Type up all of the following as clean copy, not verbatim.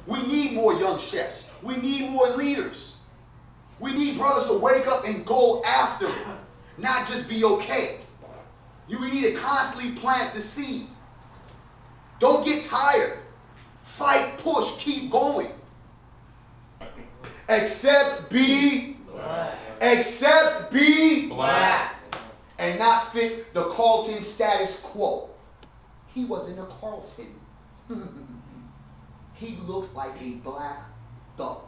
We need more young chefs. We need more leaders. We need brothers to wake up and go after it, not just be okay. We need to constantly plant the seed. Don't get tired. Fight, push, keep going. Except be black. Except be black. And not fit the Carlton status quo. He wasn't a Carlton. He looked like a black thug.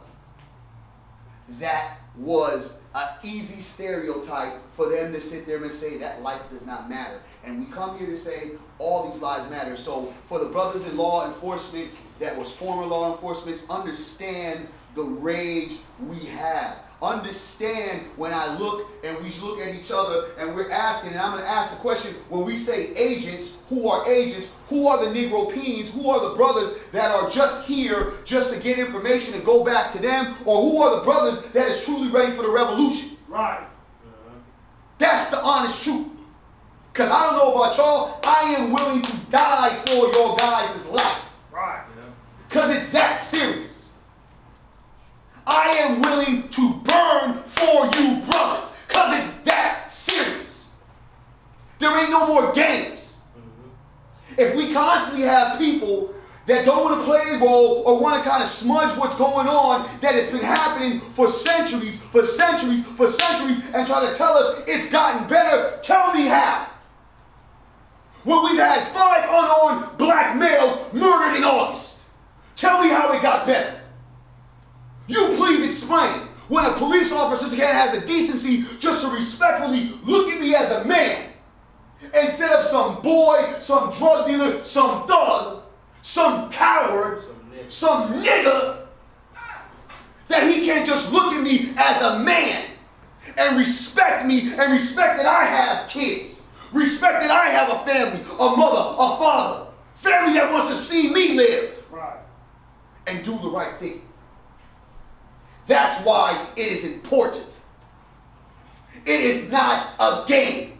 That was an easy stereotype for them to sit there and say that life does not matter. And we come here to say all these lives matter. So for the brothers in law enforcement that was former law enforcement, understand the rage we have. Understand when I look and we look at each other and we're asking, and I'm going to ask the question, when we say agents, who are agents? Who are the Negro Peens? Who are the brothers that are just here just to get information and go back to them? Or who are the brothers that is truly ready for the revolution? Right. That's the honest truth. Because I don't know about y'all, I am willing to die for your guys' life. Right. Because it's that serious. I am willing to burn for you brothers. Because it's that serious. There ain't no more games. If we constantly have people that don't want to play a role or want to kind of smudge what's going on that has been happening for centuries, and try to tell us it's gotten better, tell me how. When we've had 5 unarmed black males murdered in August. Tell me how it got better. You please explain when a police officer has the decency just to respectfully look at me as a man instead of some boy, some drug dealer, some thug, some coward, some nigga, that he can't just look at me as a man and respect me and respect that I have kids, respect that I have a family, a mother, a father, family that wants to see me live and do the right thing. That's why it is important. It is not a game.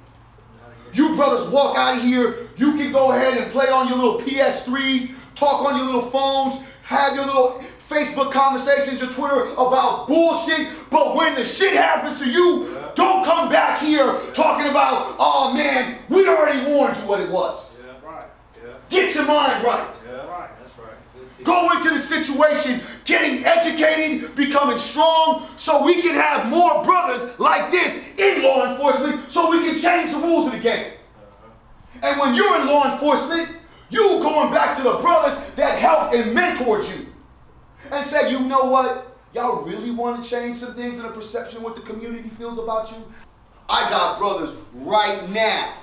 You brothers walk out of here, you can go ahead and play on your little PS3s, talk on your little phones, have your little Facebook conversations, your Twitter about bullshit, but when the shit happens to you, don't come back here talking about, oh man, we already warned you what it was. Get your mind right. Go into the situation, getting educated, becoming strong, so we can have more brothers like this in law enforcement, so we can change the rules of the game. And when you're in law enforcement, you going back to the brothers that helped and mentored you and said, you know what? Y'all really want to change some things in the perception of what the community feels about you? I got brothers right now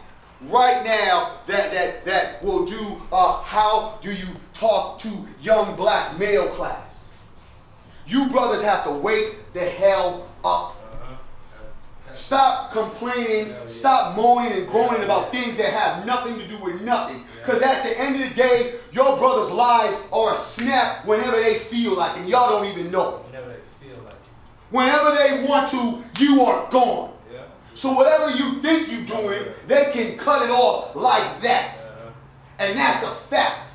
that will do how do you talk to young black male class. You brothers have to wake the hell up. Stop complaining, stop moaning and groaning about things that have nothing to do with nothing. Because at the end of the day, your brothers' lives are a snap whenever they feel like it, and y'all don't even know it. Whenever they feel like it. Whenever they want to, you are gone. So whatever you think you're doing, they can cut it off like that. And that's a fact.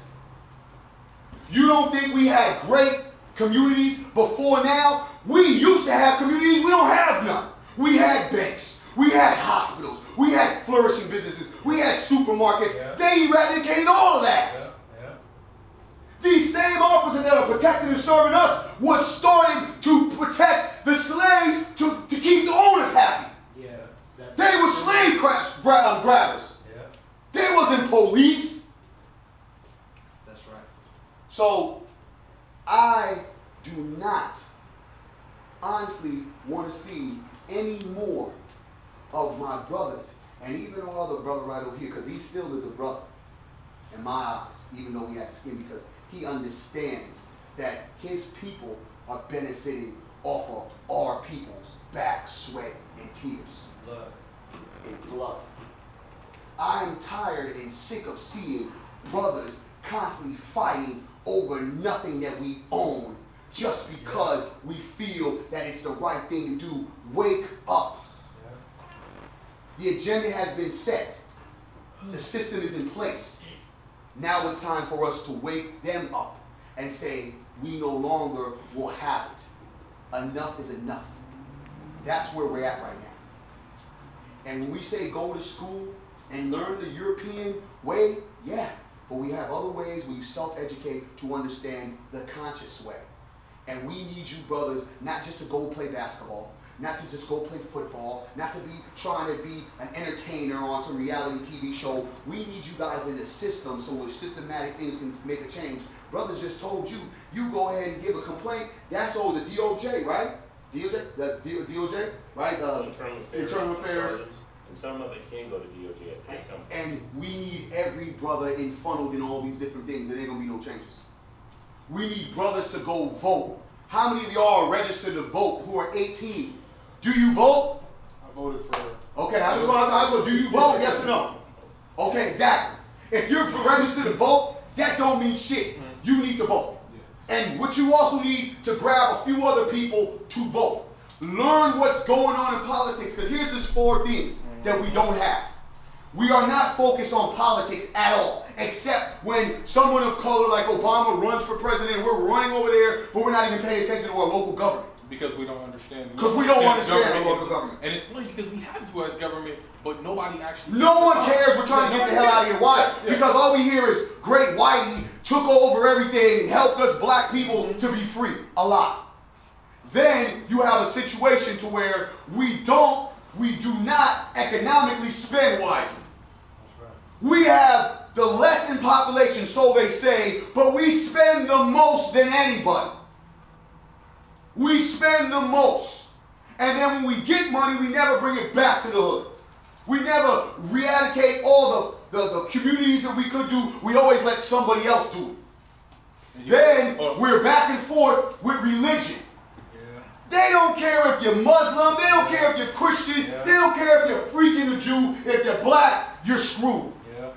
You don't think we had great communities before now? We used to have communities, we don't have none. We had banks, we had hospitals, we had flourishing businesses, we had supermarkets. They eradicated all of that. These same officers that are protecting and serving us was starting to protect the slaves to keep the owners happy. They were slave grabbers. They wasn't police. That's right. So I do not honestly want to see any more of my brothers, and even our other brother right over here, because he still is a brother in my eyes, even though he has skin, because he understands that his people are benefiting off of our people's back, sweat, and tears. Blood. I am tired and sick of seeing brothers constantly fighting over nothing that we own just because we feel that it's the right thing to do. Wake up. The agenda has been set. The system is in place. Now it's time for us to wake them up and say, we no longer will have it. Enough is enough. That's where we're at right now. And when we say go to school and learn the European way, yeah, but we have other ways where you self-educate to understand the conscious way. And we need you brothers not just to go play basketball, not to just go play football, not to be trying to be an entertainer on some reality TV show. We need you guys in the system so with systematic things can make a change. Brothers just told you, you go ahead and give a complaint. That's all the DOJ, right? DOJ, right? Internal Affairs. And some of it can go to DOJ at some point. And we need every brother funneled in all these different things, and there ain't gonna be no changes. We need brothers to go vote. How many of y'all are registered to vote who are 18? Do you vote? I voted for. Okay, I just want to ask, do you vote? Yes or no? Okay, exactly. If you're registered to vote, that don't mean shit. You need to vote. And what you also need to grab a few other people to vote. Learn what's going on in politics, because here's just 4 things that we don't have. We are not focused on politics at all, except when someone of color like Obama runs for president, we're running over there, but we're not even paying attention to our local government. Because we don't understand. Because we don't understand the local government. And it's funny because we have U.S. government, but nobody actually. No one cares. We're trying to get the hell out of here. Why? Yeah. Because all we hear is Great Whitey took over everything and helped us black people to be free. A lot. Then you have a situation to where we do not economically spend wisely. We have the less in population, so they say, but we spend the most than anybody. We spend the most. And then when we get money, we never bring it back to the hood. We never reallocate all the communities that we could do. We always let somebody else do it. Then we're back and forth with religion. They don't care if you're Muslim. They don't care if you're Christian. They don't care if you're freaking a Jew. If you're black, you're screwed. Yeah.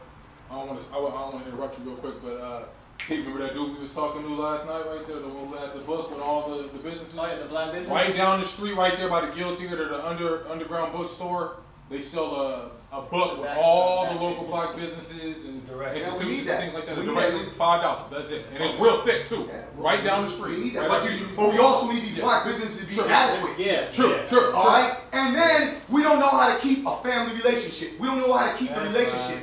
I don't want to interrupt you real quick, but hey, remember that dude we was talking to last night right there, the one who had the book with all the businesses? Oh, yeah, the black business? Right down the street right there by the Guild Theater, the underground bookstore. They sell a book with all the local black businesses and institutions and things like that. Directly $5. That's it. And it's real thick too. Right down the street. We need that. But we also need these black businesses to be adequate. Yeah. True. All right? And then we don't know how to keep a family relationship. We don't know how to keep the relationship.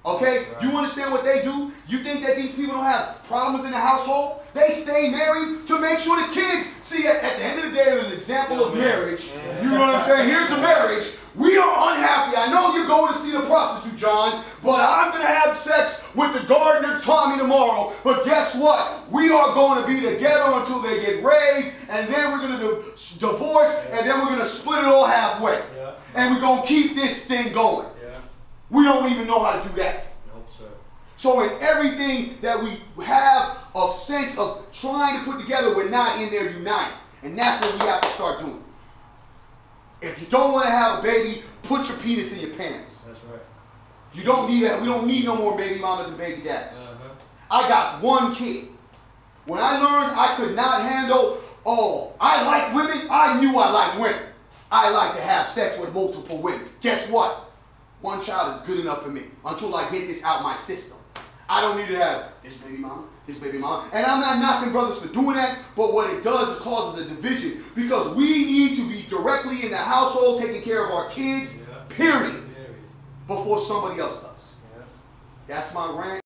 Okay? Right. You understand what they do? You think that these people don't have problems in the household? They stay married to make sure the kids see at the end of the day there's an example of marriage. You know what I'm saying? Here's a marriage. We are unhappy. I know you're going to see the prostitute, John, but I'm going to have sex with the gardener, Tommy, tomorrow. But guess what? We are going to be together until they get raised, and then we're going to divorce, and then we're going to split it all halfway. And we're going to keep this thing going. We don't even know how to do that. Nope, sir. So in everything that we have a sense of trying to put together, we're not in there united. And that's what we have to start doing. If you don't want to have a baby, put your penis in your pants. That's right. You don't need that. We don't need no more baby mamas and baby daddies. I got 1 kid. When I learned I could not handle, I like women, I knew I liked women. I like to have sex with multiple women. Guess what? 1 child is good enough for me until I get this out my system. I don't need to have this baby mama, this baby mama. And I'm not knocking brothers for doing that, but what it does is causes a division because we need to be directly in the household taking care of our kids, period, before somebody else does. That's my rant.